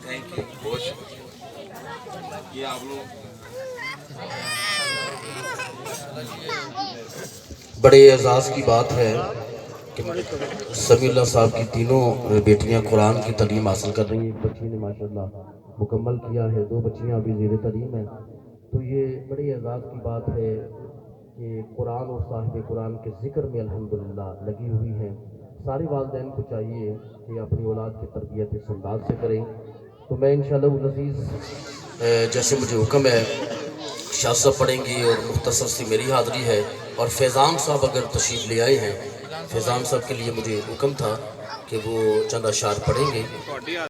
Thank you بہت شکریہ. یہ آپ لوگ بڑے اعزاز کی بات ہے کہ سمیع اللہ صاحب کی تینوں بیٹیاں قرآن کی تعلیم حاصل کر رہی ہیں. ایک بچی نے ماشاءاللہ مکمل کیا ہے، 2 بچیاں ابھی زیر تعلیم ہیں. تو یہ بڑے اعزاز کی بات ہے کہ قرآن اور صاحب قرآن کے ذکر میں الحمدللہ لگی ہوئی ہیں. سارے والدین کو چاہیے کہ اپنی اولاد کی تربیت اس انداز سے کریں. تو میں انشاءاللہ العزیز جیسے مجھے حکم ہے شاہ صاحب پڑھیں گی اور مختصر سی میری حاضری ہے، اور فیضان صاحب اگر تشریف لے آئے ہیں، فیضان صاحب کے لیے مجھے حکم تھا کہ وہ چند اشعار پڑھیں گے.